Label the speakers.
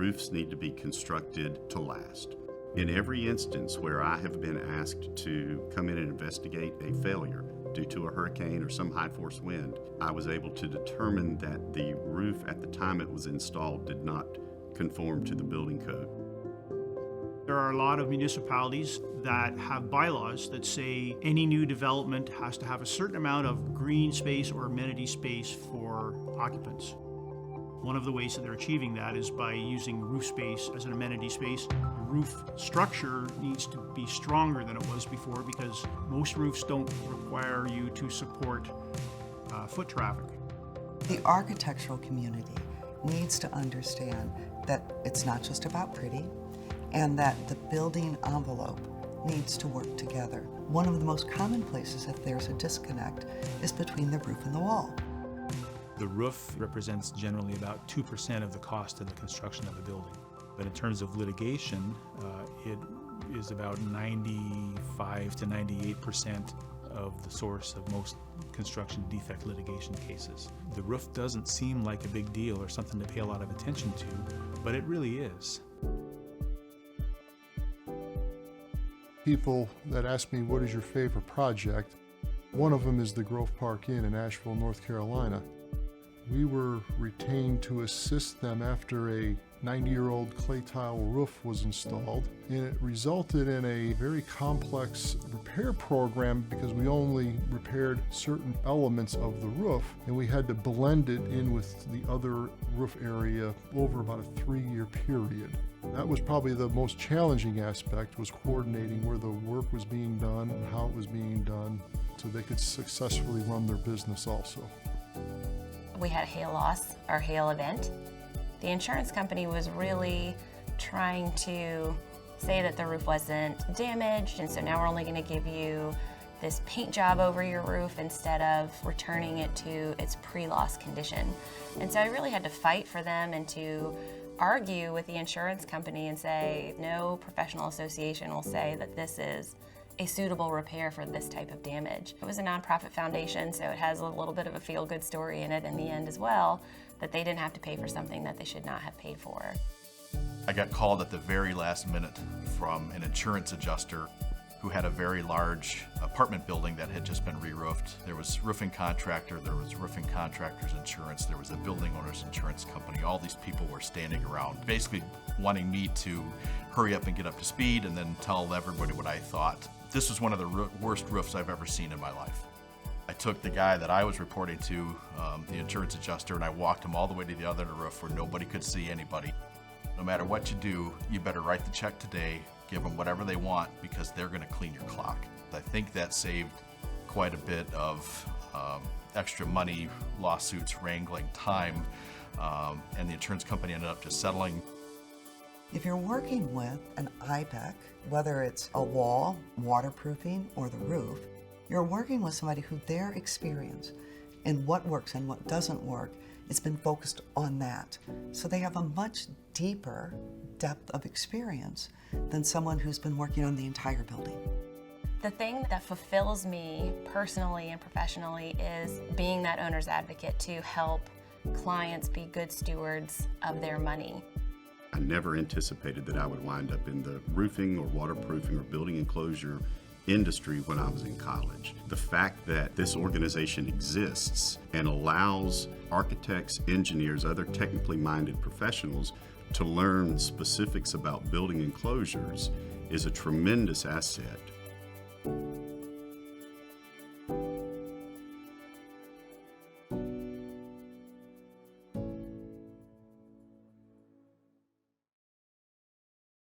Speaker 1: roofs need to be constructed to last. In every instance where I have been asked to come in and investigate a failure due to a hurricane or some high force wind, I was able to determine that the roof at the time it was installed did not conform to the building code.
Speaker 2: There are a lot of municipalities that have bylaws that say any new development has to have a certain amount of green space or amenity space for occupants. One of the ways that they're achieving that is by using roof space as an amenity space. The roof structure needs to be stronger than it was before because most roofs don't require you to support foot traffic.
Speaker 3: The architectural community needs to understand that it's not just about pretty, and that the building envelope needs to work together. One of the most common places if there's a disconnect is between the roof and the wall.
Speaker 4: The roof represents generally about 2% of the cost of the construction of a building. But in terms of litigation, it is about 95 to 98% of the source of most construction defect litigation cases. The roof doesn't seem like a big deal or something to pay a lot of attention to, but it really is.
Speaker 5: People that ask me, what is your favorite project? One of them is the Grove Park Inn in Asheville, North Carolina. We were retained to assist them after a 90-year-old clay tile roof was installed, and it resulted in a very complex repair program because we only repaired certain elements of the roof, and we had to blend it in with the other roof area over about a 3-year period. That was probably the most challenging aspect, was coordinating where the work was being done and how it was being done so they could successfully run their business also.
Speaker 6: We had a hail loss, our hail event. The insurance company was really trying to say that the roof wasn't damaged, and so now we're only going to give you this paint job over your roof instead of returning it to its pre-loss condition. And so I really had to fight for them and to argue with the insurance company and say no professional association will say that this is a suitable repair for this type of damage. It was a nonprofit foundation, so it has a little bit of a feel-good story in it in the end as well, that they didn't have to pay for something that they should not have paid for.
Speaker 7: I got called at the very last minute from an insurance adjuster who had a very large apartment building that had just been re-roofed. There was roofing contractor, there was roofing contractor's insurance, there was a building owner's insurance company. All these people were standing around, basically wanting me to hurry up and get up to speed and then tell everybody what I thought. This was one of the worst roofs I've ever seen in my life. I took the guy that I was reporting to, the insurance adjuster, and I walked him all the way to the other roof where nobody could see anybody. No matter what you do, you better write the check today, give them whatever they want because they're going to clean your clock. I think that saved quite a bit of extra money, lawsuits, wrangling, time, and the insurance company ended up just settling.
Speaker 3: If you're working with an IBEC, whether it's a wall, waterproofing, or the roof, you're working with somebody who their experience in what works and what doesn't work, it's been focused on that. So they have a much deeper depth of experience than someone who's been working on the entire building.
Speaker 6: The thing that fulfills me personally and professionally is being that owner's advocate to help clients be good stewards of their money.
Speaker 1: I never anticipated that I would wind up in the roofing or waterproofing or building enclosure industry when I was in college. The fact that this organization exists and allows architects, engineers, other technically minded professionals to learn specifics about building enclosures is a tremendous asset